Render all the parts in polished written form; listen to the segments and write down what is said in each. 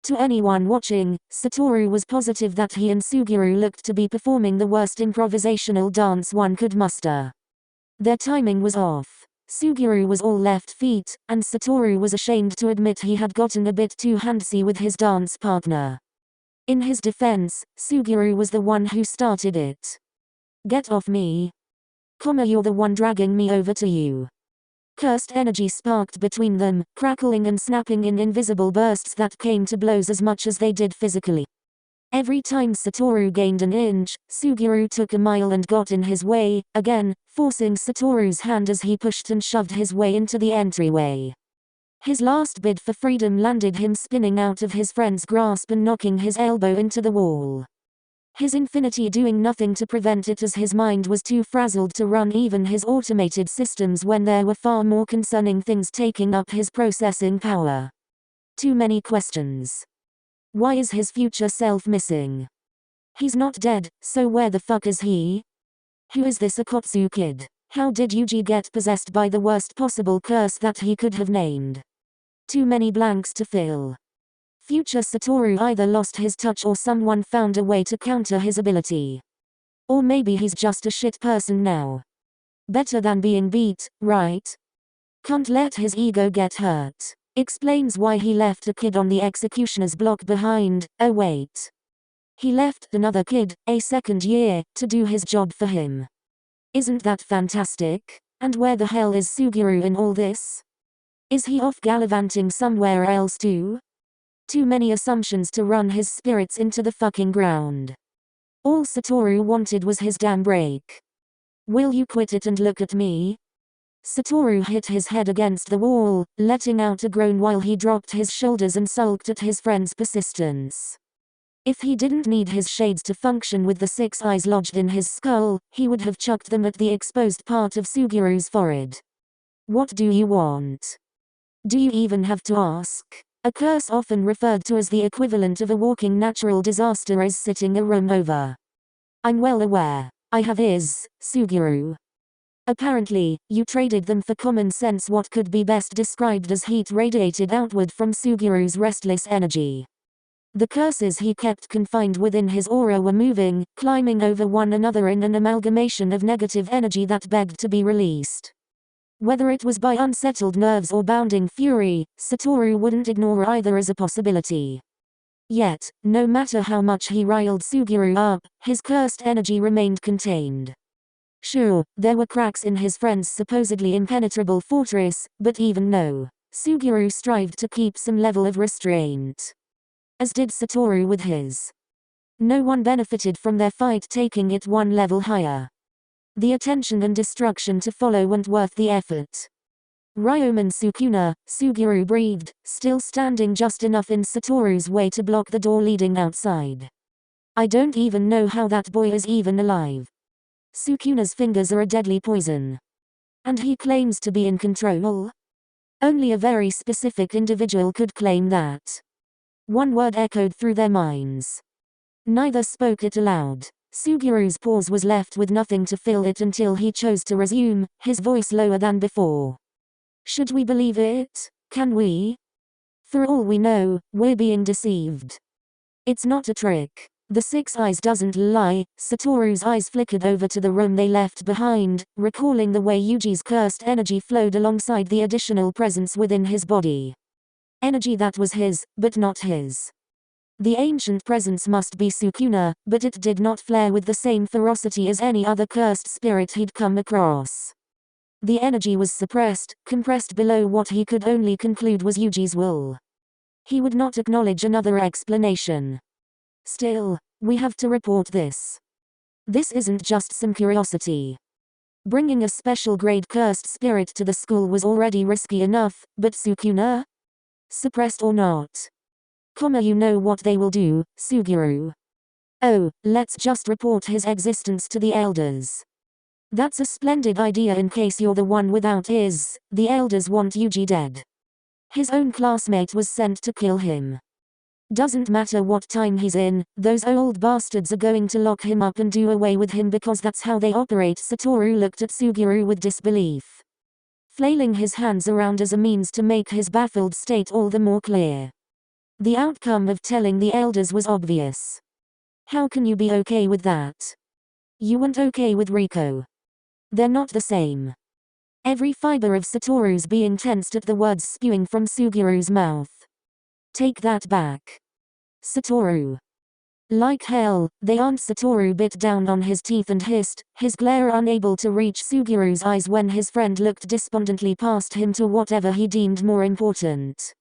To anyone watching, Satoru was positive that he and Suguru looked to be performing the worst improvisational dance one could muster. Their timing was off. Suguru was all left feet, and Satoru was ashamed to admit he had gotten a bit too handsy with his dance partner. In his defense, Suguru was the one who started it. "Get off me. You're the one dragging me over to you." Cursed energy sparked between them, crackling and snapping in invisible bursts that came to blows as much as they did physically. Every time Satoru gained an inch, Suguru took a mile and got in his way, again, forcing Satoru's hand as he pushed and shoved his way into the entryway. His last bid for freedom landed him spinning out of his friend's grasp and knocking his elbow into the wall. His infinity doing nothing to prevent it, as his mind was too frazzled to run even his automated systems when there were far more concerning things taking up his processing power. Too many questions. Why is his future self missing? He's not dead, so where the fuck is he? Who is this Akotsu kid? How did Yuji get possessed by the worst possible curse that he could have named? Too many blanks to fill. Future Satoru either lost his touch or someone found a way to counter his ability. Or maybe he's just a shit person now. Better than being beat, right? Can't let his ego get hurt. Explains why he left a kid on the executioner's block behind. Oh wait. He left another kid, a second year, to do his job for him. Isn't that fantastic? And where the hell is Suguru in all this? Is he off gallivanting somewhere else too? Too many assumptions to run his spirits into the fucking ground. All Satoru wanted was his damn break. Will you quit it and look at me? Satoru hit his head against the wall, letting out a groan while he dropped his shoulders and sulked at his friend's persistence. If he didn't need his shades to function with the 6 eyes lodged in his skull, he would have chucked them at the exposed part of Suguru's forehead. What do you want? Do you even have to ask? A curse often referred to as the equivalent of a walking natural disaster is sitting a room over. I'm well aware. I have is, Suguru. Apparently, you traded them for common sense, what could be best described as heat radiated outward from Suguru's restless energy. The curses he kept confined within his aura were moving, climbing over one another in an amalgamation of negative energy that begged to be released. Whether it was by unsettled nerves or bounding fury, Satoru wouldn't ignore either as a possibility. Yet, no matter how much he riled Suguru up, his cursed energy remained contained. Sure, there were cracks in his friend's supposedly impenetrable fortress, but even no. Suguru strived to keep some level of restraint. As did Satoru with his. No one benefited from their fight taking it one level higher. The attention and destruction to follow weren't worth the effort. Ryomen Sukuna, Suguru breathed, still standing just enough in Satoru's way to block the door leading outside. I don't even know how that boy is even alive. Sukuna's fingers are a deadly poison. And he claims to be in control? Only a very specific individual could claim that. One word echoed through their minds. Neither spoke it aloud. Suguru's pause was left with nothing to fill it until he chose to resume, his voice lower than before. Should we believe it? Can we? For all we know, we're being deceived. It's not a trick. The 6 eyes doesn't lie. Satoru's eyes flickered over to the room they left behind, recalling the way Yuji's cursed energy flowed alongside the additional presence within his body. Energy that was his, but not his. The ancient presence must be Sukuna, but it did not flare with the same ferocity as any other cursed spirit he'd come across. The energy was suppressed, compressed below what he could only conclude was Yuji's will. He would not acknowledge another explanation. Still, we have to report this. This isn't just some curiosity. Bringing a special grade cursed spirit to the school was already risky enough, but Sukuna? Suppressed or not? You know what they will do, Suguru. Oh, let's just report his existence to the elders. That's a splendid idea in case you're the one without is, the elders want Yuji dead. His own classmate was sent to kill him. Doesn't matter what time he's in, those old bastards are going to lock him up and do away with him because that's how they operate. Satoru looked at Suguru with disbelief, flailing his hands around as a means to make his baffled state all the more clear. The outcome of telling the elders was obvious. How can you be okay with that? You weren't okay with Riko. They're not the same. Every fiber of Satoru's being tensed at the words spewing from Sugiru's mouth. Take that back. Satoru. Like hell, they aren't. Satoru bit down on his teeth and hissed, his glare unable to reach Sugiru's eyes when his friend looked despondently past him to whatever he deemed more important.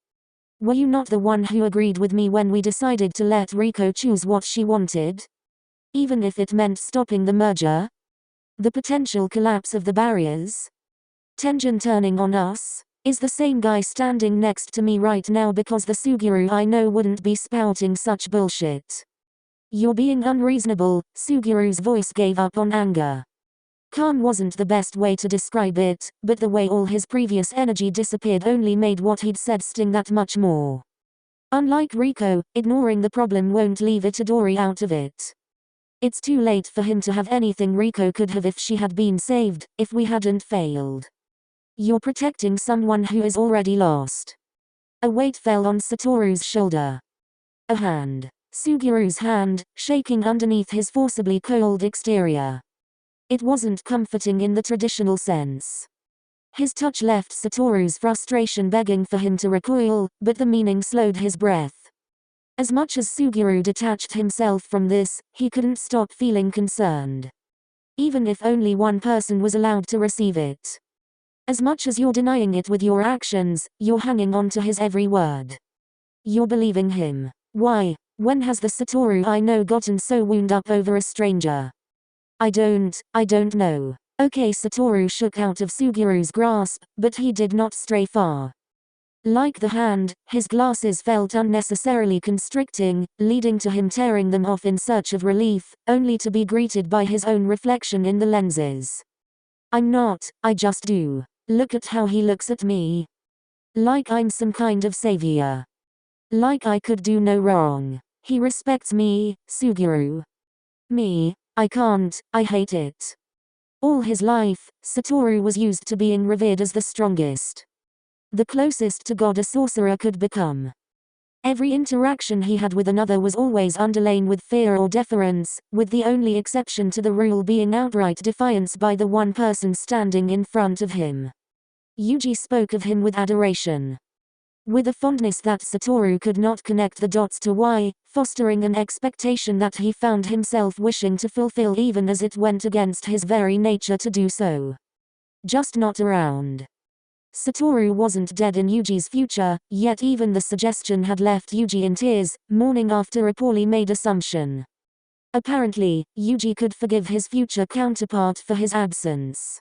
Were you not the one who agreed with me when we decided to let Riko choose what she wanted? Even if it meant stopping the merger? The potential collapse of the barriers? Tenjin turning on us? Is the same guy standing next to me right now because the Sugiru I know wouldn't be spouting such bullshit. You're being unreasonable. Sugiru's voice gave up on anger. Calm wasn't the best way to describe it, but the way all his previous energy disappeared only made what he'd said sting that much more. Unlike Riko, ignoring the problem won't leave Itadori out of it. It's too late for him to have anything Riko could have if she had been saved, if we hadn't failed. You're protecting someone who is already lost. A weight fell on Satoru's shoulder. A hand. Sugiru's hand, shaking underneath his forcibly cold exterior. It wasn't comforting in the traditional sense. His touch left Satoru's frustration begging for him to recoil, but the meaning slowed his breath. As much as Sugiru detached himself from this, he couldn't stop feeling concerned. Even if only one person was allowed to receive it. As much as you're denying it with your actions, you're hanging on to his every word. You're believing him. Why? When has the Satoru I know gotten so wound up over a stranger? I don't know. Okay, Satoru shook out of Sugiru's grasp, but he did not stray far. Like the hand, his glasses felt unnecessarily constricting, leading to him tearing them off in search of relief, only to be greeted by his own reflection in the lenses. I'm not, I just do. Look at how he looks at me. Like I'm some kind of savior. Like I could do no wrong. He respects me, Sugiru. Me, I can't, I hate it. All his life, Satoru was used to being revered as the strongest. The closest to God a sorcerer could become. Every interaction he had with another was always underlain with fear or deference, with the only exception to the rule being outright defiance by the one person standing in front of him. Yuji spoke of him with adoration. With a fondness that Satoru could not connect the dots to why, fostering an expectation that he found himself wishing to fulfill even as it went against his very nature to do so. Just not around. Satoru wasn't dead in Yuji's future, yet even the suggestion had left Yuji in tears, mourning after a poorly made assumption. Apparently, Yuji could forgive his future counterpart for his absence.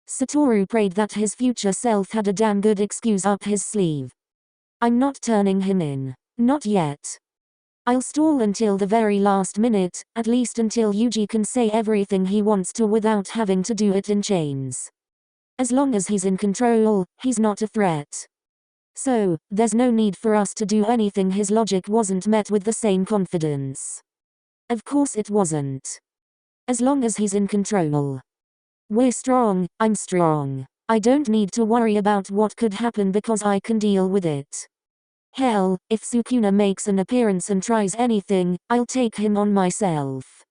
Satoru prayed that his future self had a damn good excuse up his sleeve. I'm not turning him in. Not yet. I'll stall until the very last minute, at least until Yuji can say everything he wants to without having to do it in chains. As long as he's in control, he's not a threat. So, there's no need for us to do anything. His logic wasn't met with the same confidence. Of course it wasn't. As long as he's in control. We're strong, I'm strong. I don't need to worry about what could happen because I can deal with it. Hell, if Sukuna makes an appearance and tries anything, I'll take him on myself.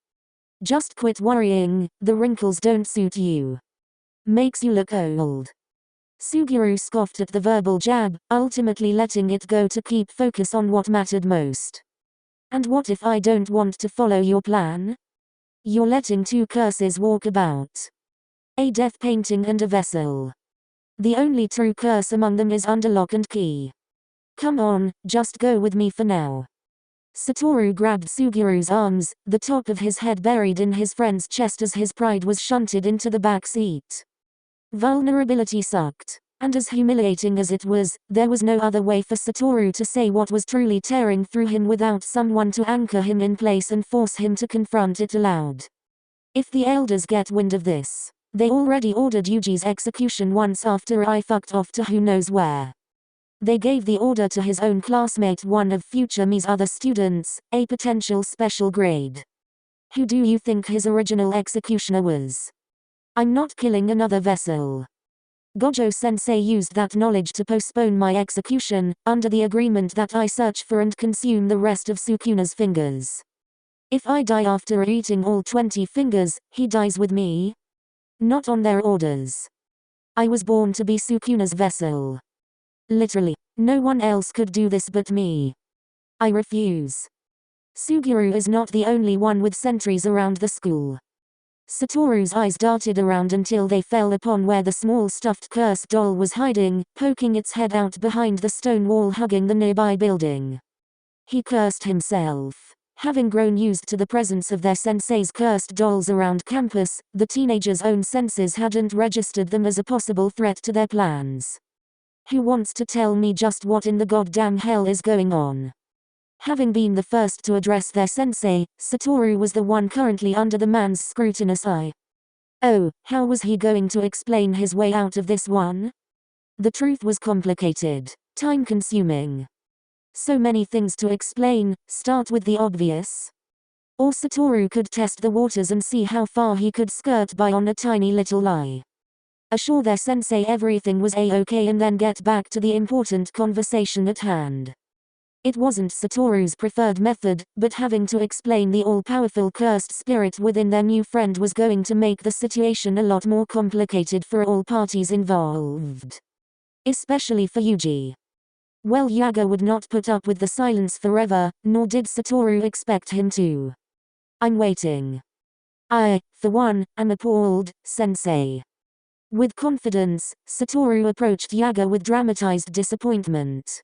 Just quit worrying, the wrinkles don't suit you. Makes you look old. Sugiru scoffed at the verbal jab, ultimately letting it go to keep focus on what mattered most. And what if I don't want to follow your plan? You're letting two curses walk about. A death painting and a vessel. The only true curse among them is under lock and key. Come on, just go with me for now. Satoru grabbed Sugiru's arms, the top of his head buried in his friend's chest as his pride was shunted into the back seat. Vulnerability sucked. And as humiliating as it was, there was no other way for Satoru to say what was truly tearing through him without someone to anchor him in place and force him to confront it aloud. If the elders get wind of this, they already ordered Yuji's execution once after I fucked off to who knows where. They gave the order to his own classmate, one of future me's other students, a potential special grade. Who do you think his original executioner was? I'm not killing another vessel. Gojo Sensei used that knowledge to postpone my execution, under the agreement that I search for and consume the rest of Sukuna's fingers. If I die after eating all 20 fingers, he dies with me. Not on their orders. I was born to be Sukuna's vessel. Literally. No one else could do this but me. I refuse. Suguru is not the only one with sentries around the school. Satoru's eyes darted around until they fell upon where the small stuffed cursed doll was hiding, poking its head out behind the stone wall hugging the nearby building. He cursed himself. Having grown used to the presence of their sensei's cursed dolls around campus, the teenagers' own senses hadn't registered them as a possible threat to their plans. Who wants to tell me just what in the goddamn hell is going on? Having been the first to address their sensei, Satoru was the one currently under the man's scrutinous eye. Oh, how was he going to explain his way out of this one? The truth was complicated, time-consuming. So many things to explain, start with the obvious. Or Satoru could test the waters and see how far he could skirt by on a tiny little lie. Assure their sensei everything was a-okay and then get back to the important conversation at hand. It wasn't Satoru's preferred method, but having to explain the all-powerful cursed spirit within their new friend was going to make the situation a lot more complicated for all parties involved. Especially for Yuji. Well, Yaga would not put up with the silence forever, nor did Satoru expect him to. I'm waiting. I, for one, am appalled, sensei. With confidence, Satoru approached Yaga with dramatized disappointment.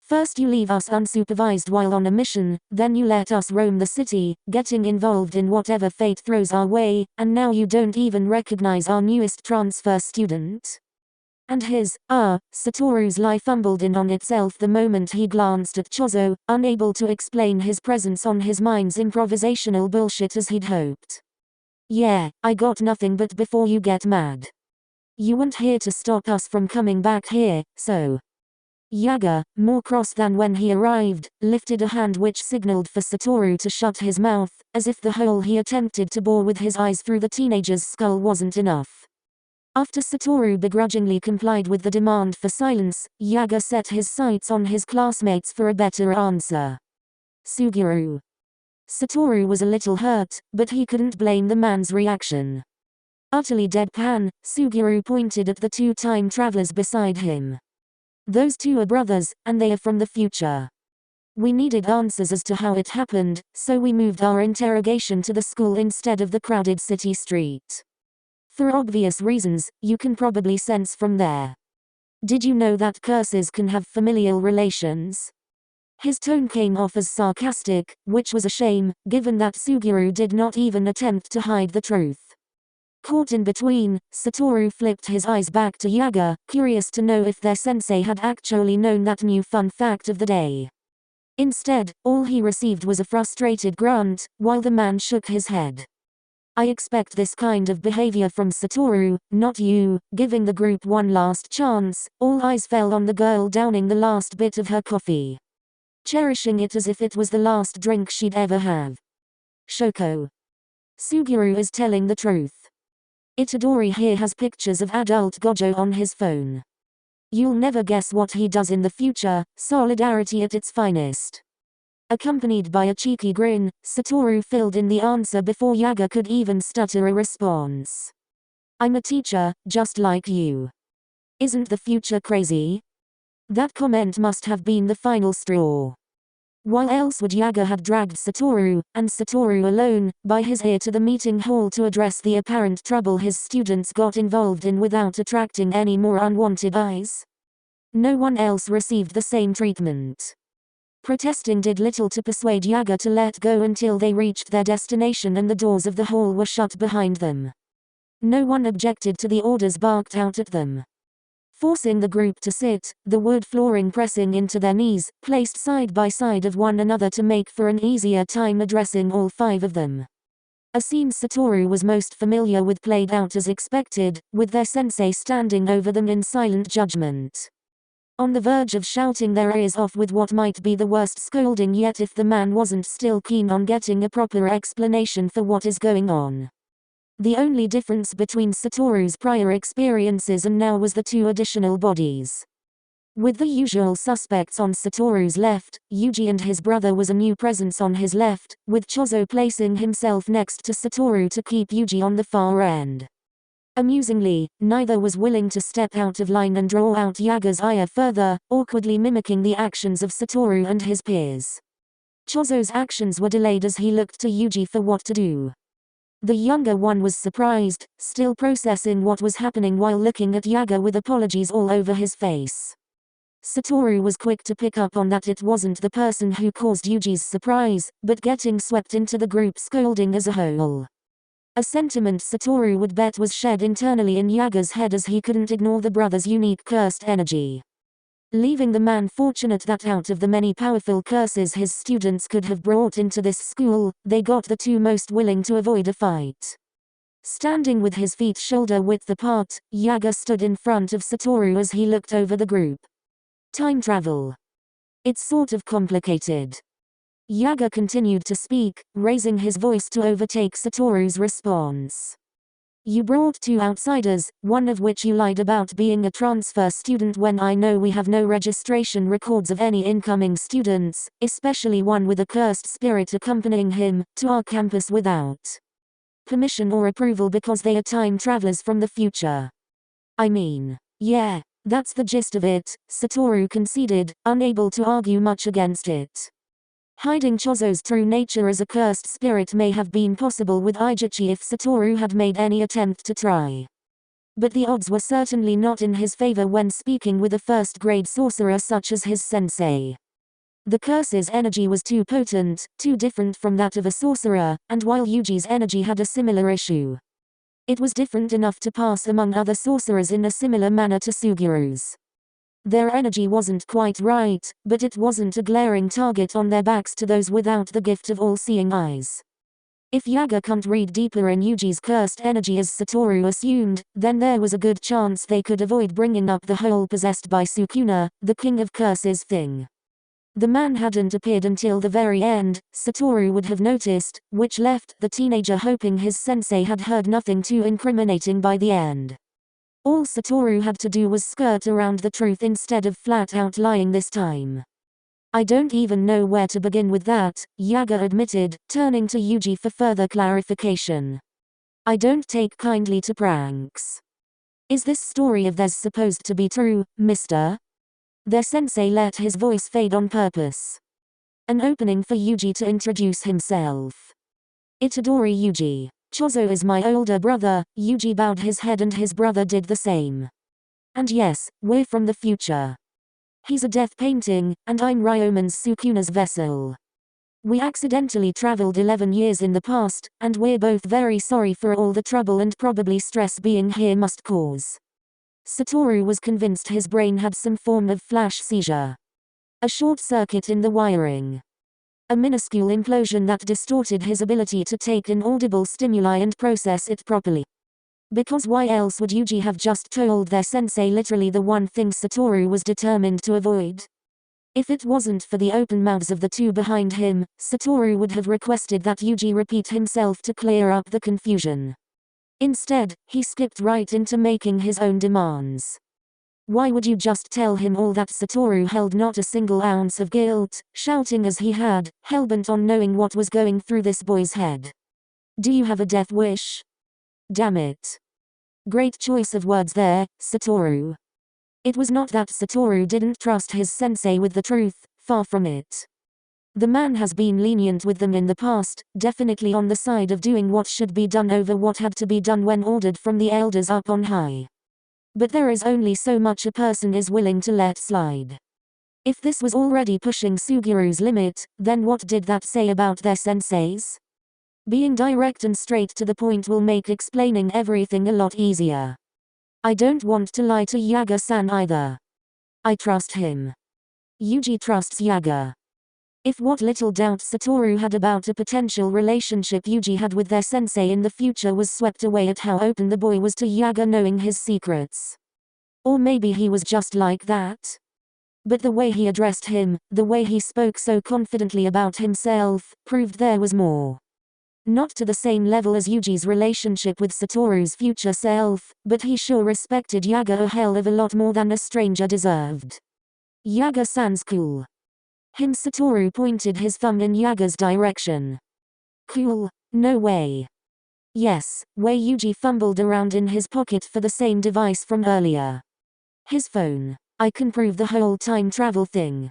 First you leave us unsupervised while on a mission, then you let us roam the city, getting involved in whatever fate throws our way, and now you don't even recognize our newest transfer student? And Satoru's lie fumbled in on itself the moment he glanced at Chozo, unable to explain his presence on his mind's improvisational bullshit as he'd hoped. Yeah, I got nothing but before you get mad. You weren't here to stop us from coming back here, so. Yaga, more cross than when he arrived, lifted a hand which signaled for Satoru to shut his mouth, as if the hole he attempted to bore with his eyes through the teenager's skull wasn't enough. After Satoru begrudgingly complied with the demand for silence, Yaga set his sights on his classmates for a better answer. Suguru. Satoru was a little hurt, but he couldn't blame the man's reaction. Utterly deadpan, Suguru pointed at the two time travelers beside him. Those two are brothers, and they are from the future. We needed answers as to how it happened, so we moved our interrogation to the school instead of the crowded city street. For obvious reasons, you can probably sense from there. Did you know that curses can have familial relations? His tone came off as sarcastic, which was a shame, given that Suguru did not even attempt to hide the truth. Caught in between, Satoru flipped his eyes back to Yaga, curious to know if their sensei had actually known that new fun fact of the day. Instead, all he received was a frustrated grunt, while the man shook his head. I expect this kind of behavior from Satoru, not you. Giving the group one last chance, all eyes fell on the girl downing the last bit of her coffee. Cherishing it as if it was the last drink she'd ever have. Shoko. Suguru is telling the truth. Itadori here has pictures of adult Gojo on his phone. You'll never guess what he does in the future, solidarity at its finest. Accompanied by a cheeky grin, Satoru filled in the answer before Yaga could even stutter a response. I'm a teacher, just like you. Isn't the future crazy? That comment must have been the final straw. Why else would Yaga have dragged Satoru, and Satoru alone, by his ear to the meeting hall to address the apparent trouble his students got involved in without attracting any more unwanted eyes? No one else received the same treatment. Protesting did little to persuade Yaga to let go until they reached their destination and the doors of the hall were shut behind them. No one objected to the orders barked out at them. Forcing the group to sit, the wood flooring pressing into their knees, placed side by side of one another to make for an easier time addressing all five of them. A scene Satoru was most familiar with played out as expected, with their sensei standing over them in silent judgment. On the verge of shouting their ears off with what might be the worst scolding yet if the man wasn't still keen on getting a proper explanation for what is going on. The only difference between Satoru's prior experiences and now was the 2 additional bodies. With the usual suspects on Satoru's left, Yuji and his brother was a new presence on his left, with Chozo placing himself next to Satoru to keep Yuji on the far end. Amusingly, neither was willing to step out of line and draw out Yaga's ire further, awkwardly mimicking the actions of Satoru and his peers. Chozo's actions were delayed as he looked to Yuji for what to do. The younger one was surprised, still processing what was happening while looking at Yaga with apologies all over his face. Satoru was quick to pick up on that it wasn't the person who caused Yuji's surprise, but getting swept into the group scolding as a whole. A sentiment Satoru would bet was shed internally in Yaga's head as he couldn't ignore the brother's unique cursed energy. Leaving the man fortunate that out of the many powerful curses his students could have brought into this school, they got the 2 most willing to avoid a fight. Standing with his feet shoulder-width apart, Yaga stood in front of Satoru as he looked over the group. Time travel. It's sort of complicated. Yaga continued to speak, raising his voice to overtake Satoru's response. You brought 2 outsiders, one of which you lied about being a transfer student when I know we have no registration records of any incoming students, especially one with a cursed spirit accompanying him, to our campus without permission or approval because they are time travelers from the future. I mean, yeah, that's the gist of it, Satoru conceded, unable to argue much against it. Hiding Chozo's true nature as a cursed spirit may have been possible with Ijichi if Satoru had made any attempt to try. But the odds were certainly not in his favor when speaking with a first-grade sorcerer such as his sensei. The curse's energy was too potent, too different from that of a sorcerer, and while Yuji's energy had a similar issue, it was different enough to pass among other sorcerers in a similar manner to Sugiru's. Their energy wasn't quite right, but it wasn't a glaring target on their backs to those without the gift of all-seeing eyes. If Yaga can't read deeper in Yuji's cursed energy as Satoru assumed, then there was a good chance they could avoid bringing up the whole possessed by Sukuna, the king of curses thing. The man hadn't appeared until the very end, Satoru would have noticed, which left the teenager hoping his sensei had heard nothing too incriminating by the end. All Satoru had to do was skirt around the truth instead of flat out lying this time. I don't even know where to begin with that, Yaga admitted, turning to Yuji for further clarification. I don't take kindly to pranks. Is this story of theirs supposed to be true, mister? Their sensei let his voice fade on purpose. An opening for Yuji to introduce himself. Itadori Yuji. Chozo is my older brother. Yuji bowed his head and his brother did the same. And yes, we're from the future. He's a death painting, and I'm Ryomen's Sukuna's vessel. We accidentally traveled 11 years in the past, and we're both very sorry for all the trouble and probably stress being here must cause. Satoru was convinced his brain had some form of flash seizure. A short circuit in the wiring. A minuscule implosion that distorted his ability to take in audible stimuli and process it properly. Because why else would Yuji have just told their sensei literally the one thing Satoru was determined to avoid? If it wasn't for the open mouths of the 2 behind him, Satoru would have requested that Yuji repeat himself to clear up the confusion. Instead, he skipped right into making his own demands. Why would you just tell him all that? Satoru held not a single ounce of guilt, shouting as he had, hellbent on knowing what was going through this boy's head. Do you have a death wish? Damn it. Great choice of words there, Satoru. It was not that Satoru didn't trust his sensei with the truth, far from it. The man has been lenient with them in the past, definitely on the side of doing what should be done over what had to be done when ordered from the elders up on high. But there is only so much a person is willing to let slide. If this was already pushing Sugiru's limit, then what did that say about their senseis? Being direct and straight to the point will make explaining everything a lot easier. I don't want to lie to Yaga-san either. I trust him. Yuji trusts Yaga. If what little doubt Satoru had about a potential relationship Yuji had with their sensei in the future was swept away at how open the boy was to Yaga knowing his secrets. Or maybe he was just like that. But the way he addressed him, the way he spoke so confidently about himself, proved there was more. Not to the same level as Yuji's relationship with Satoru's future self, but he sure respected Yaga a hell of a lot more than a stranger deserved. Yaga-san's cool. Satoru pointed his thumb in Yaga's direction. Cool? No way. Yes, way. Yuji fumbled around in his pocket for the same device from earlier. His phone. I can prove the whole time travel thing.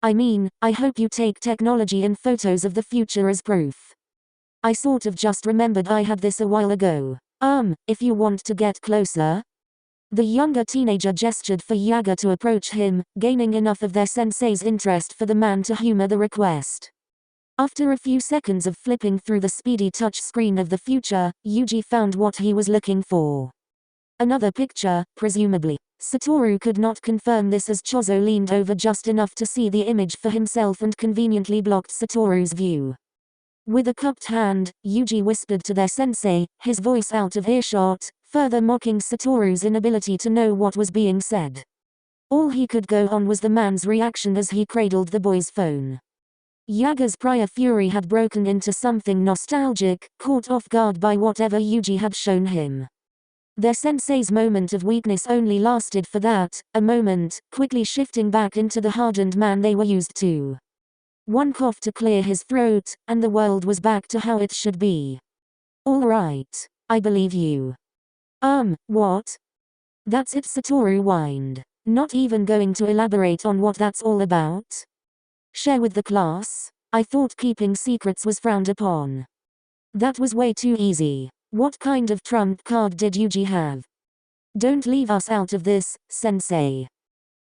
I mean, I hope you take technology and photos of the future as proof. I sort of just remembered I had this a while ago. If you want to get closer. The younger teenager gestured for Yaga to approach him, gaining enough of their sensei's interest for the man to humor the request. After a few seconds of flipping through the speedy touch screen of the future, Yuji found what he was looking for. Another picture, presumably. Satoru could not confirm this as Chozo leaned over just enough to see the image for himself and conveniently blocked Satoru's view. With a cupped hand, Yuji whispered to their sensei, his voice out of earshot, further mocking Satoru's inability to know what was being said. All he could go on was the man's reaction as he cradled the boy's phone. Yaga's prior fury had broken into something nostalgic, caught off guard by whatever Yuji had shown him. Their sensei's moment of weakness only lasted for that, a moment, quickly shifting back into the hardened man they were used to. One cough to clear his throat, and the world was back to how it should be. All right, I believe you. What? That's it, Satoru whined. Not even going to elaborate on what that's all about? Share with the class? I thought keeping secrets was frowned upon. That was way too easy. What kind of trump card did Yuji have? Don't leave us out of this, sensei.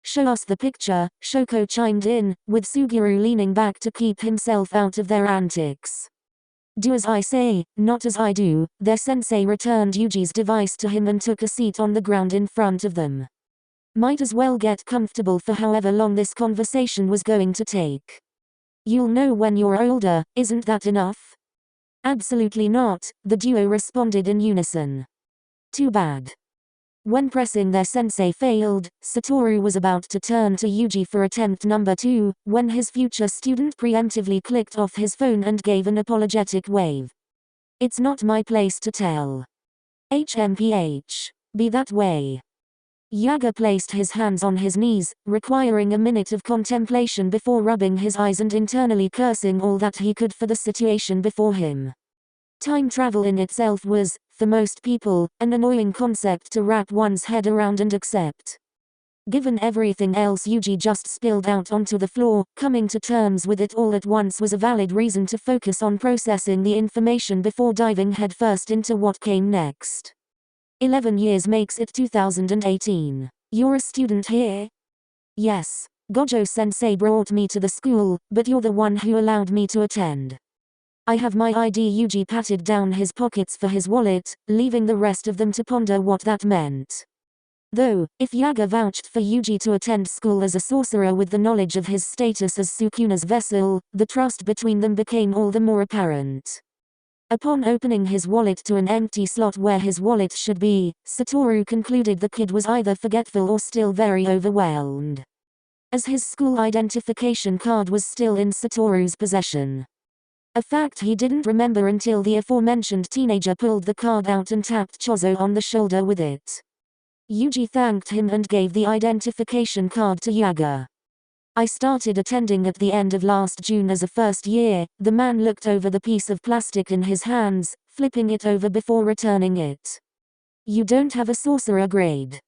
Show us the picture, Shoko chimed in, with Suguru leaning back to keep himself out of their antics. Do as I say, not as I do. Their sensei returned Yuji's device to him and took a seat on the ground in front of them. Might as well get comfortable for however long this conversation was going to take. You'll know when you're older, isn't that enough? Absolutely not, the duo responded in unison. Too bad. When pressing their sensei failed, Satoru was about to turn to Yuji for attempt number 2, when his future student preemptively clicked off his phone and gave an apologetic wave. It's not my place to tell. HMPH. Be that way. Yaga placed his hands on his knees, requiring a minute of contemplation before rubbing his eyes and internally cursing all that he could for the situation before him. Time travel in itself was, for most people, an annoying concept to wrap one's head around and accept. Given everything else Yuji just spilled out onto the floor, coming to terms with it all at once was a valid reason to focus on processing the information before diving headfirst into what came next. 11 years makes it 2018. You're a student here? Yes. Gojo Sensei brought me to the school, but you're the one who allowed me to attend. I have my ID. Yuji patted down his pockets for his wallet, leaving the rest of them to ponder what that meant. Though, if Yaga vouched for Yuji to attend school as a sorcerer with the knowledge of his status as Sukuna's vessel, the trust between them became all the more apparent. Upon opening his wallet to an empty slot where his wallet should be, Satoru concluded the kid was either forgetful or still very overwhelmed. As his school identification card was still in Satoru's possession. A fact he didn't remember until the aforementioned teenager pulled the card out and tapped Chozo on the shoulder with it. Yuji thanked him and gave the identification card to Yaga. I started attending at the end of last June as a first year. The man looked over the piece of plastic in his hands, flipping it over before returning it. You don't have a sorcerer grade?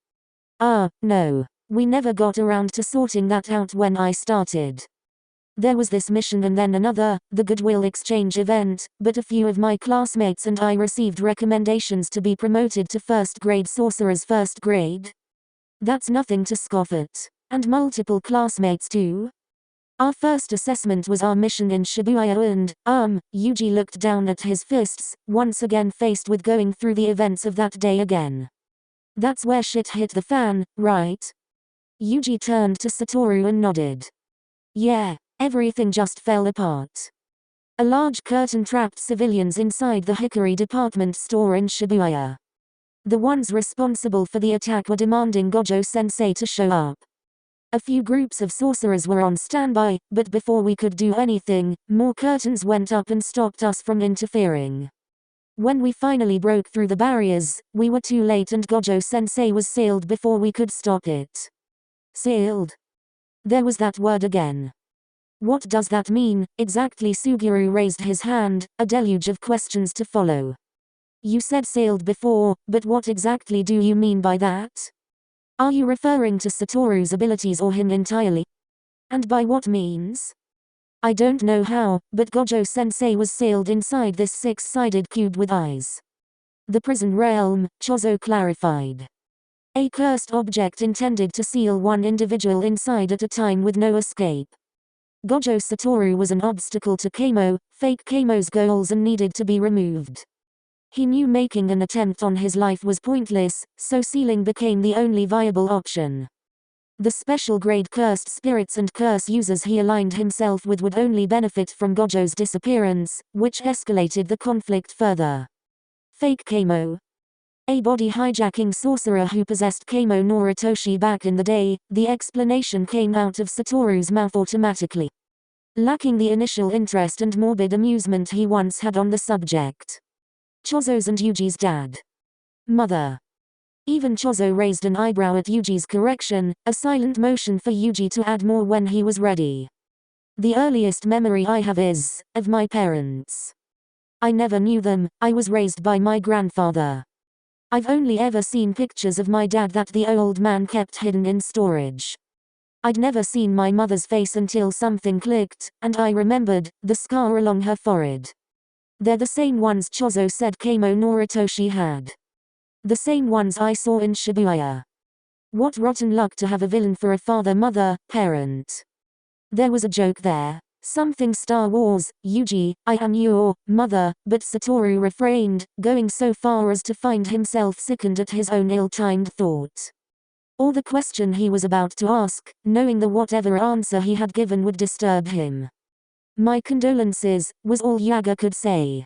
No. We never got around to sorting that out when I started. There was this mission and then another, the Goodwill Exchange event, but a few of my classmates and I received recommendations to be promoted to first grade sorcerers. First grade? That's nothing to scoff at. And multiple classmates too? Our first assessment was our mission in Shibuya and, Yuji looked down at his fists, once again faced with going through the events of that day again. That's where shit hit the fan, right? Yuji turned to Satoru and nodded. Yeah. Everything just fell apart. A large curtain trapped civilians inside the Hikari department store in Shibuya. The ones responsible for the attack were demanding Gojo Sensei to show up. A few groups of sorcerers were on standby, but before we could do anything, more curtains went up and stopped us from interfering. When we finally broke through the barriers, we were too late and Gojo Sensei was sealed before we could stop it. Sealed? There was that word again. What does that mean, exactly? Suguru raised his hand, a deluge of questions to follow. You said sealed before, but what exactly do you mean by that? Are you referring to Satoru's abilities or him entirely? And by what means? I don't know how, but Gojo Sensei was sealed inside this six-sided cube with eyes. The prison realm, Chozo clarified. A cursed object intended to seal one individual inside at a time with no escape. Gojo Satoru was an obstacle to Kamo, fake Kamo's goals, and needed to be removed. He knew making an attempt on his life was pointless, so sealing became the only viable option. The special grade cursed spirits and curse users he aligned himself with would only benefit from Gojo's disappearance, which escalated the conflict further. Fake Kamo. A body hijacking sorcerer who possessed Kamo Noritoshi back in the day, the explanation came out of Satoru's mouth automatically. Lacking the initial interest and morbid amusement he once had on the subject. Chozo's and Yuji's dad. Mother. Even Chozo raised an eyebrow at Yuji's correction, a silent motion for Yuji to add more when he was ready. The earliest memory I have is of my parents. I never knew them, I was raised by my grandfather. I've only ever seen pictures of my dad that the old man kept hidden in storage. I'd never seen my mother's face until something clicked, and I remembered the scar along her forehead. They're the same ones Chozo said Kamo Noritoshi had. The same ones I saw in Shibuya. What rotten luck to have a villain for a father, mother, parent. There was a joke there. Something Star Wars, Yuji, I am your mother, but Satoru refrained, going so far as to find himself sickened at his own ill-timed thought. Or the question he was about to ask, knowing that whatever answer he had given would disturb him. My condolences, was all Yaga could say.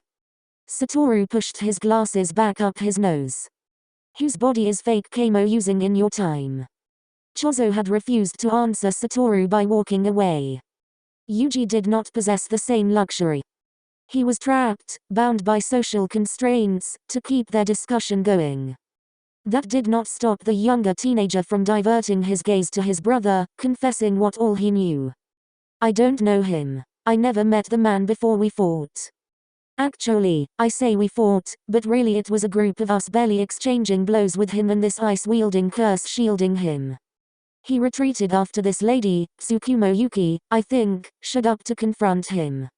Satoru pushed his glasses back up his nose. Whose body is fake Kamo using in your time? Chozo had refused to answer Satoru by walking away. Yuji did not possess the same luxury. He was trapped, bound by social constraints, to keep their discussion going. That did not stop the younger teenager from diverting his gaze to his brother, confessing what all he knew. I don't know him. I never met the man before we fought. Actually, I say we fought, but really it was a group of us barely exchanging blows with him and this ice-wielding curse shielding him. He retreated after this lady, Tsukumo Yuki, I think, showed up to confront him.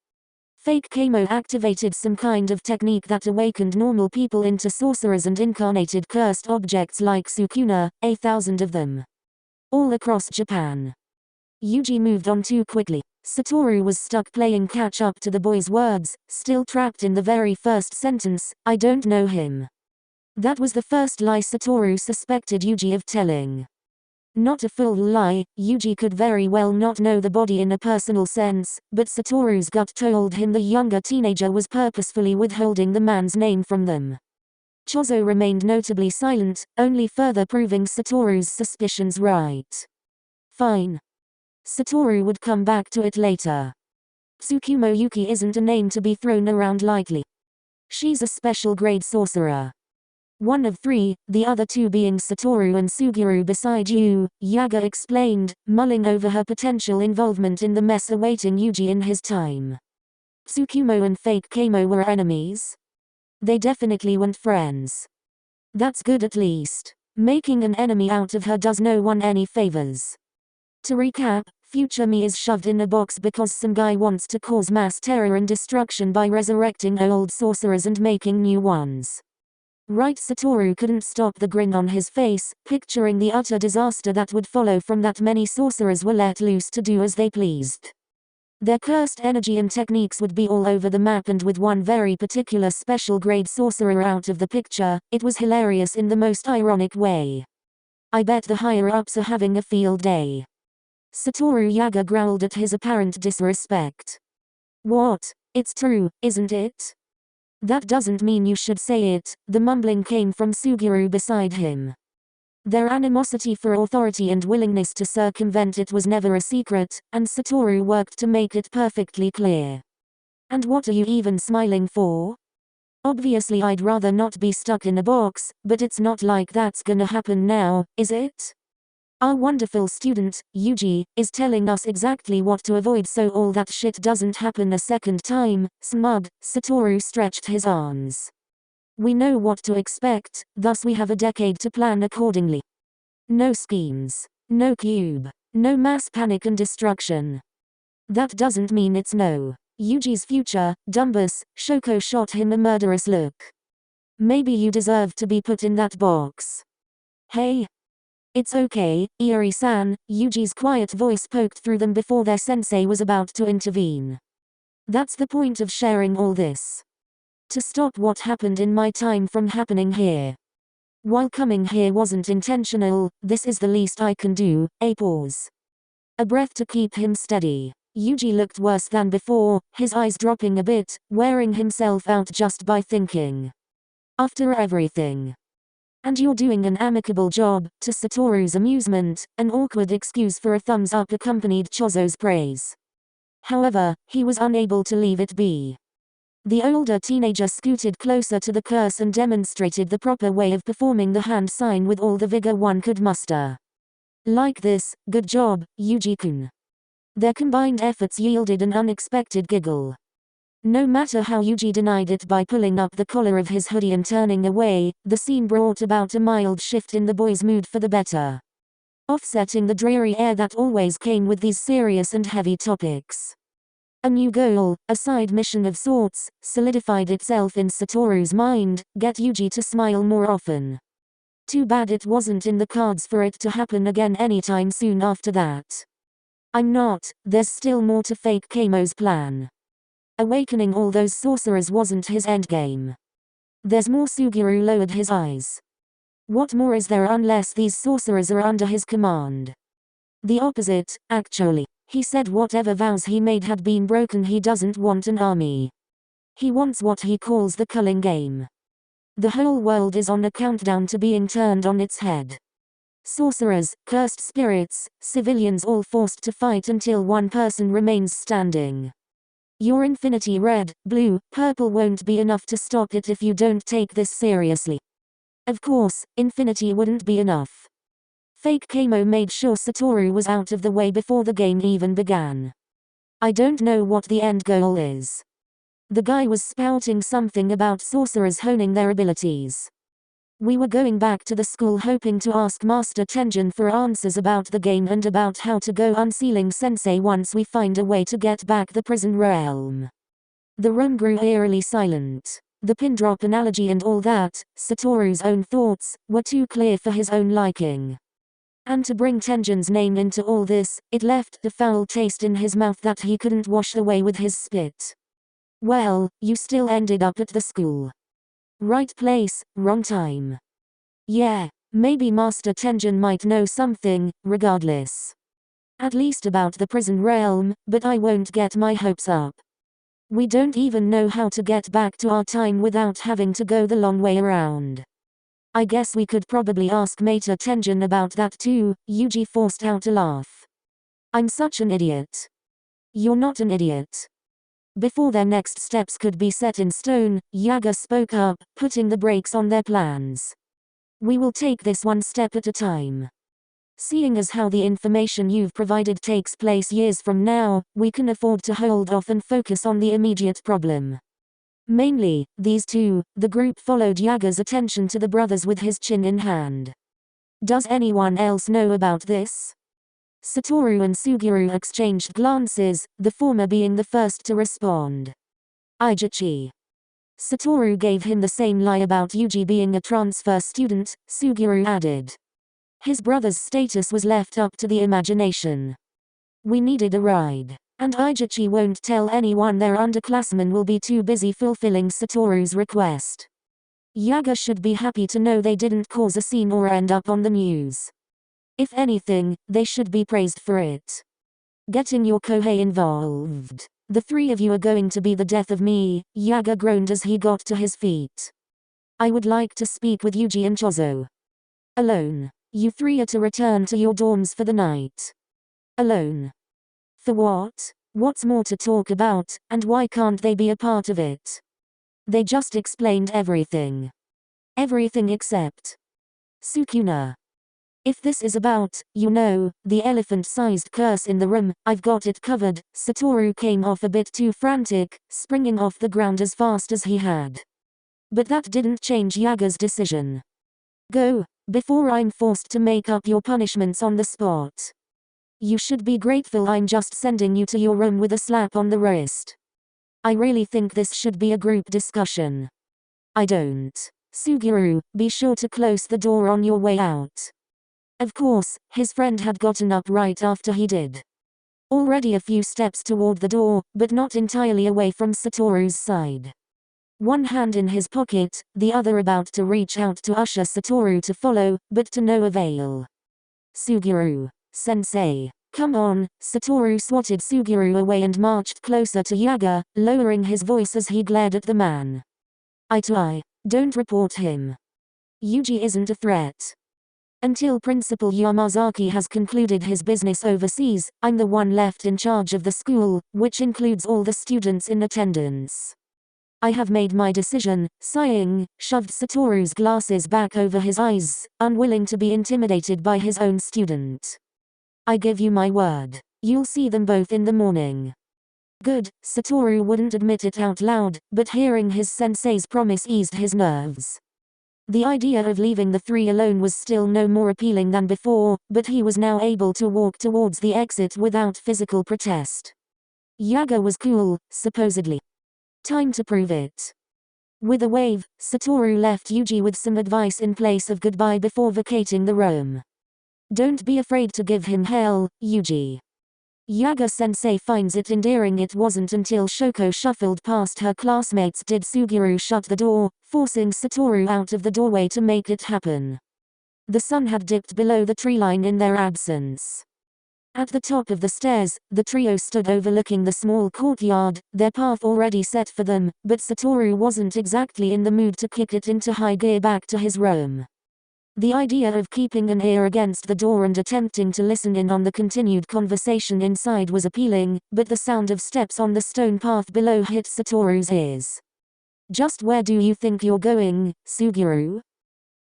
Fake Kamo activated some kind of technique that awakened normal people into sorcerers and incarnated cursed objects like Sukuna, 1,000 of them. All across Japan. Yuji moved on too quickly. Satoru was stuck playing catch-up to the boy's words, still trapped in the very first sentence, I don't know him. That was the first lie Satoru suspected Yuji of telling. Not a full lie, Yuji could very well not know the body in a personal sense, but Satoru's gut told him the younger teenager was purposefully withholding the man's name from them. Chozo remained notably silent, only further proving Satoru's suspicions right. Fine. Satoru would come back to it later. Tsukumo Yuki isn't a name to be thrown around lightly. She's a special grade sorcerer. One of three, the other two being Satoru and Suguru beside you, Yaga explained, mulling over her potential involvement in the mess awaiting Yuji in his time. Tsukumo and fake Kamo were enemies. They definitely weren't friends. That's good at least. Making an enemy out of her does no one any favors. To recap, future me is shoved in a box because some guy wants to cause mass terror and destruction by resurrecting old sorcerers and making new ones. Right? Satoru couldn't stop the grin on his face, picturing the utter disaster that would follow from that many sorcerers were let loose to do as they pleased. Their cursed energy and techniques would be all over the map, and with one very particular special grade sorcerer out of the picture, it was hilarious in the most ironic way. I bet the higher-ups are having a field day. Satoru Yaga growled at his apparent disrespect. What? It's true, isn't it? That doesn't mean you should say it, the mumbling came from Suguru beside him. Their animosity for authority and willingness to circumvent it was never a secret, and Satoru worked to make it perfectly clear. And what are you even smiling for? Obviously I'd rather not be stuck in a box, but it's not like that's gonna happen now, is it? Our wonderful student, Yuji, is telling us exactly what to avoid so all that shit doesn't happen a second time. Smug, Satoru stretched his arms. We know what to expect, thus we have a decade to plan accordingly. No schemes. No cube. No mass panic and destruction. That doesn't mean it's no. Yuji's future, Dumbus, Shoko shot him a murderous look. Maybe you deserve to be put in that box. Hey. It's okay, Iori-san, Yuji's quiet voice poked through them before their sensei was about to intervene. That's the point of sharing all this. To stop what happened in my time from happening here. While coming here wasn't intentional, this is the least I can do. A pause. A breath to keep him steady. Yuji looked worse than before, his eyes dropping a bit, wearing himself out just by thinking. After everything. And you're doing an amicable job, to Satoru's amusement, an awkward excuse for a thumbs up accompanied Chozo's praise. However, he was unable to leave it be. The older teenager scooted closer to the curse and demonstrated the proper way of performing the hand sign with all the vigor one could muster. Like this, good job, Yuji-kun. Their combined efforts yielded an unexpected giggle. No matter how Yuji denied it by pulling up the collar of his hoodie and turning away, the scene brought about a mild shift in the boy's mood for the better. Offsetting the dreary air that always came with these serious and heavy topics. A new goal, a side mission of sorts, solidified itself in Satoru's mind, get Yuji to smile more often. Too bad it wasn't in the cards for it to happen again anytime soon after that. There's still more to Fake Kamo's plan. Awakening all those sorcerers wasn't his endgame. There's more. Suguru lowered his eyes. What more is there unless these sorcerers are under his command? The opposite, actually. He said whatever vows he made had been broken. He doesn't want an army. He wants what he calls the culling game. The whole world is on a countdown to being turned on its head. Sorcerers, cursed spirits, civilians all forced to fight until one person remains standing. Your infinity red, blue, purple won't be enough to stop it if you don't take this seriously. Of course, infinity wouldn't be enough. Fake Kamo made sure Satoru was out of the way before the game even began. I don't know what the end goal is. The guy was spouting something about sorcerers honing their abilities. We were going back to the school hoping to ask Master Tenjin for answers about the game and about how to go unsealing Sensei once we find a way to get back the prison realm. The room grew eerily silent. The pin drop analogy and all that, Satoru's own thoughts, were too clear for his own liking. And to bring Tenjin's name into all this, it left a foul taste in his mouth that he couldn't wash away with his spit. Well, you still ended up at the school. Right place, wrong time. Yeah, maybe Master Tenjin might know something, regardless. At least about the prison realm, but I won't get my hopes up. We don't even know how to get back to our time without having to go the long way around. I guess we could probably ask Mater Tenjin about that too. Yuji forced out a laugh. I'm such an idiot. You're not an idiot. Before their next steps could be set in stone, Yaga spoke up, putting the brakes on their plans. We will take this one step at a time. Seeing as how the information you've provided takes place years from now, we can afford to hold off and focus on the immediate problem. Mainly, these two. The group followed Yaga's attention to the brothers with his chin in hand. Does anyone else know about this? Satoru and Suguru exchanged glances, the former being the first to respond. Ijichi. Satoru gave him the same lie about Yuji being a transfer student, Suguru added. His brother's status was left up to the imagination. We needed a ride. And Ijichi won't tell anyone their underclassmen will be too busy fulfilling Satoru's request. Yaga should be happy to know they didn't cause a scene or end up on the news. If anything, they should be praised for it. Getting your Kohei involved. The three of you are going to be the death of me, Yaga groaned as he got to his feet. I would like to speak with Yuji and Chozo. Alone. You three are to return to your dorms for the night. Alone. For what? What's more to talk about, and why can't they be a part of it? They just explained everything. Everything except Sukuna. If this is about, the elephant-sized curse in the room, I've got it covered. Satoru came off a bit too frantic, springing off the ground as fast as he had. But that didn't change Yaga's decision. Go, before I'm forced to make up your punishments on the spot. You should be grateful I'm just sending you to your room with a slap on the wrist. I really think this should be a group discussion. I don't. Suguru, be sure to close the door on your way out. Of course, his friend had gotten up right after he did. Already a few steps toward the door, but not entirely away from Satoru's side. One hand in his pocket, the other about to reach out to usher Satoru to follow, but to no avail. Suguru. Sensei. Come on. Satoru swatted Suguru away and marched closer to Yaga, lowering his voice as he glared at the man. I don't report him. Yuji isn't a threat. Until Principal Yamazaki has concluded his business overseas, I'm the one left in charge of the school, which includes all the students in attendance. I have made my decision. Sighing, shoved Satoru's glasses back over his eyes, unwilling to be intimidated by his own student. I give you my word. You'll see them both in the morning. Good. Satoru wouldn't admit it out loud, but hearing his sensei's promise eased his nerves. The idea of leaving the three alone was still no more appealing than before, but he was now able to walk towards the exit without physical protest. Yaga was cool, supposedly. Time to prove it. With a wave, Satoru left Yuji with some advice in place of goodbye before vacating the room. Don't be afraid to give him hell, Yuji. Yaga Sensei finds it endearing. It wasn't until Shoko shuffled past her classmates did Suguru shut the door, forcing Satoru out of the doorway to make it happen. The sun had dipped below the tree line in their absence. At the top of the stairs, the trio stood overlooking the small courtyard, their path already set for them, but Satoru wasn't exactly in the mood to kick it into high gear back to his room. The idea of keeping an ear against the door and attempting to listen in on the continued conversation inside was appealing, but the sound of steps on the stone path below hit Satoru's ears. Just where do you think you're going, Suguru?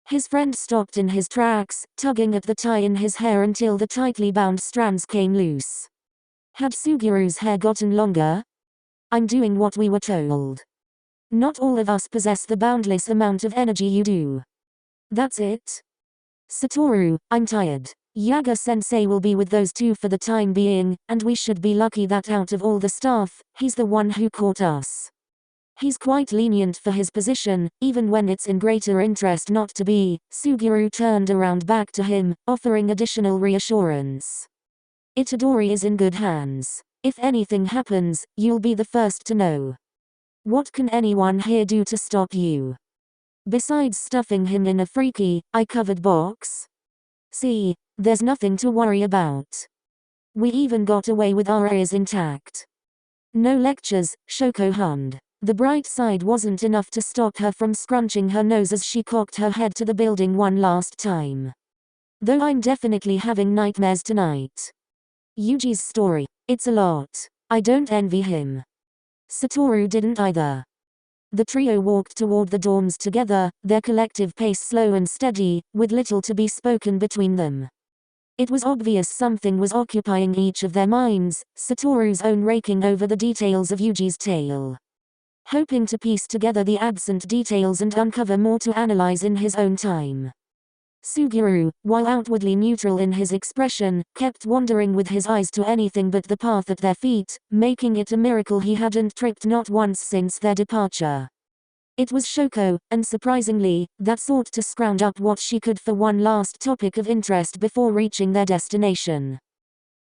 His friend stopped in his tracks, tugging at the tie in his hair until the tightly bound strands came loose. Had Suguru's hair gotten longer? I'm doing what we were told. Not all of us possess the boundless amount of energy you do. That's it? Satoru, I'm tired. Yaga Sensei will be with those two for the time being, and we should be lucky that out of all the staff, he's the one who caught us. He's quite lenient for his position, even when it's in greater interest not to be. Suguru turned around back to him, offering additional reassurance. Itadori is in good hands. If anything happens, you'll be the first to know. What can anyone here do to stop you? Besides stuffing him in a freaky, eye-covered box? See, there's nothing to worry about. We even got away with our ears intact. No lectures, Shoko hummed. The bright side wasn't enough to stop her from scrunching her nose as she cocked her head to the building one last time. Though I'm definitely having nightmares tonight. Yuji's story. It's a lot. I don't envy him. Satoru didn't either. The trio walked toward the dorms together, their collective pace slow and steady, with little to be spoken between them. It was obvious something was occupying each of their minds, Satoru's own raking over the details of Yuji's tale. Hoping to piece together the absent details and uncover more to analyze in his own time. Suguru, while outwardly neutral in his expression, kept wandering with his eyes to anything but the path at their feet, making it a miracle he hadn't tripped not once since their departure. It was Shoko, and surprisingly, that sought to scrounge up what she could for one last topic of interest before reaching their destination.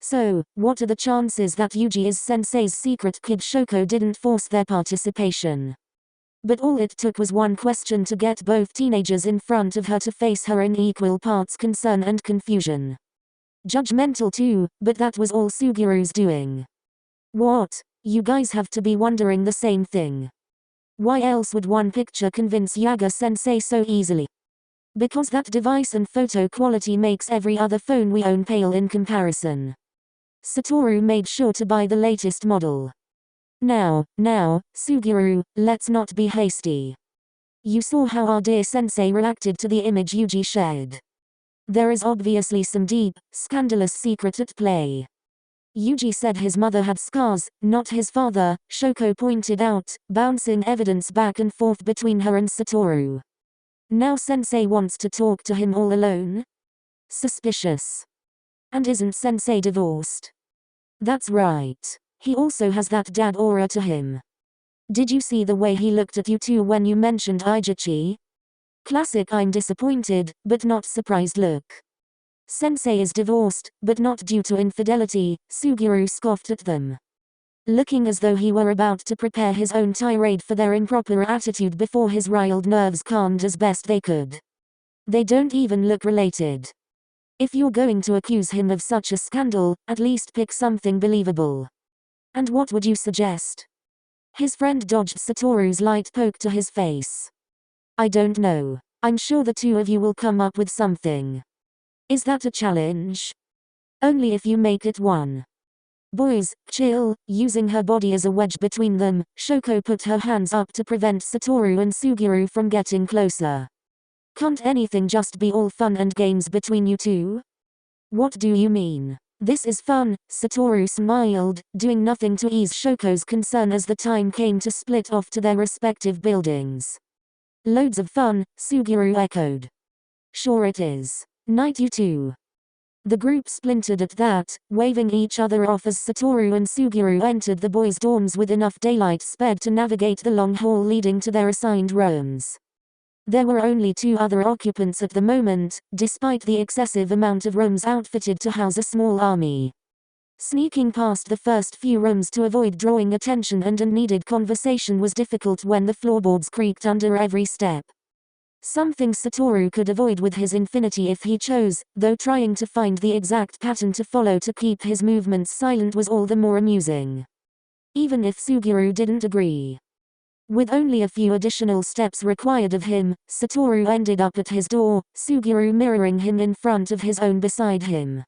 So, what are the chances that Yuji is Sensei's secret kid? Shoko didn't force their participation. But all it took was one question to get both teenagers in front of her to face her in equal parts concern and confusion. Judgmental too, but that was all Suguru's doing. What? You guys have to be wondering the same thing. Why else would one picture convince Yaga Sensei so easily? Because that device and photo quality makes every other phone we own pale in comparison. Satoru made sure to buy the latest model. Now, Suguru, let's not be hasty. You saw how our dear sensei reacted to the image Yuji shared. There is obviously some deep, scandalous secret at play. Yuji said his mother had scars, not his father, Shoko pointed out, bouncing evidence back and forth between her and Satoru. Now sensei wants to talk to him all alone? Suspicious. And isn't sensei divorced? That's right. He also has that dad aura to him. Did you see the way he looked at you two when you mentioned Ijichi? Classic I'm disappointed, but not surprised look. Sensei is divorced, but not due to infidelity, Suguru scoffed at them. Looking as though he were about to prepare his own tirade for their improper attitude before his riled nerves calmed as best they could. They don't even look related. If you're going to accuse him of such a scandal, at least pick something believable. And what would you suggest? His friend dodged Satoru's light poke to his face. I don't know. I'm sure the two of you will come up with something. Is that a challenge? Only if you make it one. Boys, chill. Using her body as a wedge between them, Shoko put her hands up to prevent Satoru and Suguru from getting closer. Can't anything just be all fun and games between you two? What do you mean? This is fun, Satoru smiled, doing nothing to ease Shoko's concern as the time came to split off to their respective buildings. Loads of fun, Suguru echoed. Sure it is. Night you two. The group splintered at that, waving each other off as Satoru and Suguru entered the boys' dorms with enough daylight spared to navigate the long hall leading to their assigned rooms. There were only 2 other occupants at the moment, despite the excessive amount of rooms outfitted to house a small army. Sneaking past the first few rooms to avoid drawing attention and unneeded conversation was difficult when the floorboards creaked under every step. Something Satoru could avoid with his infinity if he chose, though trying to find the exact pattern to follow to keep his movements silent was all the more amusing. Even if Suguru didn't agree. With only a few additional steps required of him, Satoru ended up at his door, Suguru mirroring him in front of his own beside him.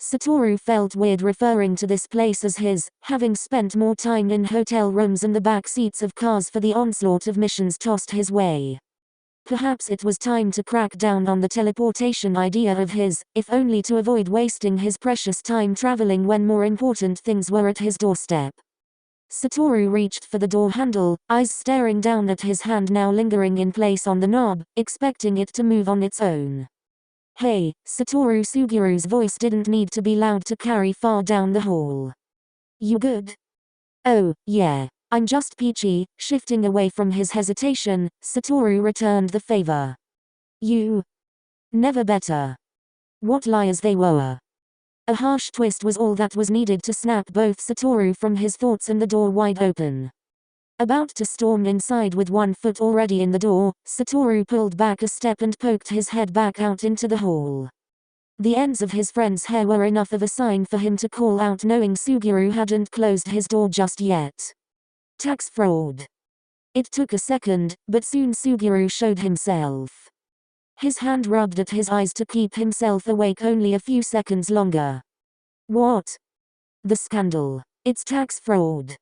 Satoru felt weird referring to this place as his, having spent more time in hotel rooms and the back seats of cars for the onslaught of missions tossed his way. Perhaps it was time to crack down on the teleportation idea of his, if only to avoid wasting his precious time traveling when more important things were at his doorstep. Satoru reached for the door handle, eyes staring down at his hand now lingering in place on the knob, expecting it to move on its own. Hey, Satoru. Suguru's voice didn't need to be loud to carry far down the hall. You good? Oh, yeah. I'm just peachy. Shifting away from his hesitation, Satoru returned the favor. You? Never better. What liars they were. A harsh twist was all that was needed to snap both Satoru from his thoughts and the door wide open. About to storm inside with one foot already in the door, Satoru pulled back a step and poked his head back out into the hall. The ends of his friend's hair were enough of a sign for him to call out knowing Suguru hadn't closed his door just yet. Tax fraud. It took a second, but soon Suguru showed himself. His hand rubbed at his eyes to keep himself awake only a few seconds longer. What? The scandal. It's tax fraud.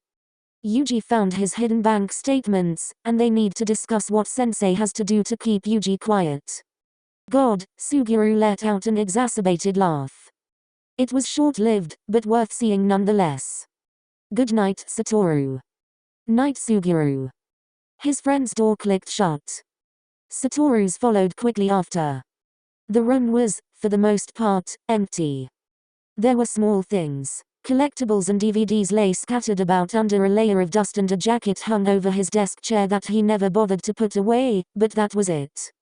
Yuji found his hidden bank statements, and they need to discuss what Sensei has to do to keep Yuji quiet. God, Suguru let out an exacerbated laugh. It was short-lived, but worth seeing nonetheless. Good night, Satoru. Night, Suguru. His friend's door clicked shut. Satoru's followed quickly after. The room was, for the most part, empty. There were small things. Collectibles and DVDs lay scattered about under a layer of dust and a jacket hung over his desk chair that he never bothered to put away, but that was it.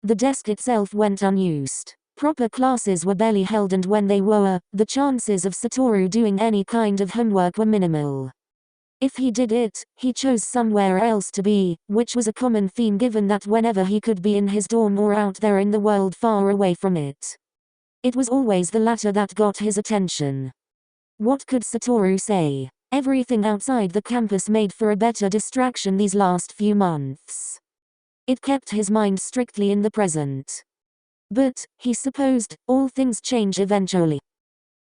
The desk itself went unused. Proper classes were barely held and when they were, the chances of Satoru doing any kind of homework were minimal. If he did it, he chose somewhere else to be, which was a common theme given that whenever he could be in his dorm or out there in the world far away from it. It was always the latter that got his attention. What could Satoru say? Everything outside the campus made for a better distraction these last few months. It kept his mind strictly in the present. But, he supposed, all things change eventually.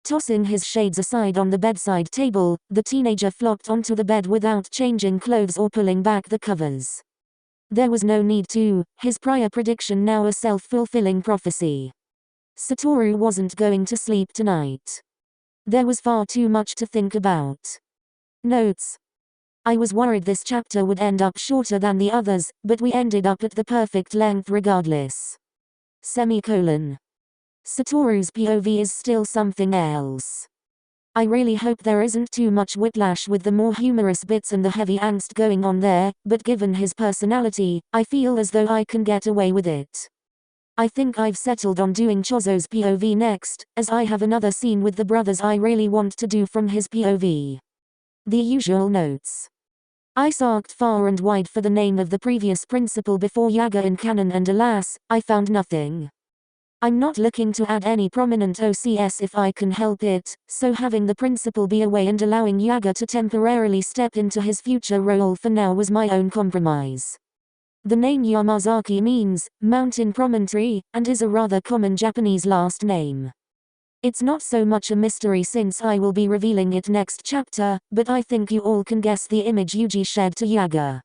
Tossing his shades aside on the bedside table, the teenager flopped onto the bed without changing clothes or pulling back the covers. There was no need to, his prior prediction now a self-fulfilling prophecy. Satoru wasn't going to sleep tonight. There was far too much to think about. Notes. I was worried this chapter would end up shorter than the others, but we ended up at the perfect length regardless. Semicolon. Satoru's POV is still something else. I really hope there isn't too much whiplash with the more humorous bits and the heavy angst going on there, but given his personality, I feel as though I can get away with it. I think I've settled on doing Chozo's POV next, as I have another scene with the brothers I really want to do from his POV. The usual notes. I searched far and wide for the name of the previous principal before Yaga in canon and alas, I found nothing. I'm not looking to add any prominent OCS if I can help it, so having the principal be away and allowing Yaga to temporarily step into his future role for now was my own compromise. The name Yamazaki means, mountain promontory, and is a rather common Japanese last name. It's not so much a mystery since I will be revealing it next chapter, but I think you all can guess the image Yuji shared to Yaga.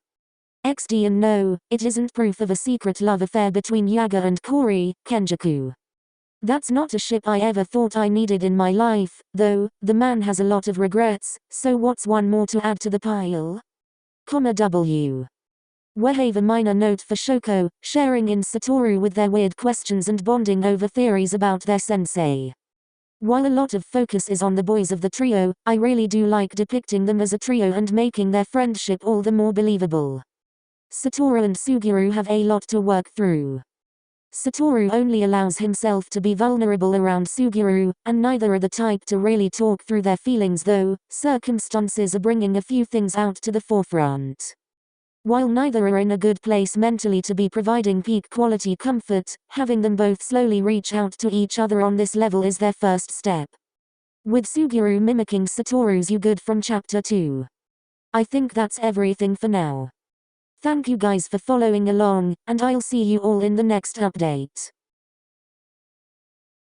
XD and no, it isn't proof of a secret love affair between Yaga and Kori, Kenjaku. That's not a ship I ever thought I needed in my life, though, the man has a lot of regrets, so what's one more to add to the pile? W. We have a minor note for Shoko, sharing in Satoru with their weird questions and bonding over theories about their sensei. While a lot of focus is on the boys of the trio, I really do like depicting them as a trio and making their friendship all the more believable. Satoru and Suguru have a lot to work through. Satoru only allows himself to be vulnerable around Suguru, and neither are the type to really talk through their feelings though, circumstances are bringing a few things out to the forefront. While neither are in a good place mentally to be providing peak quality comfort, having them both slowly reach out to each other on this level is their first step. With Suguru mimicking Satoru's "you good" from chapter 2. I think that's everything for now. Thank you guys for following along, and I'll see you all in the next update.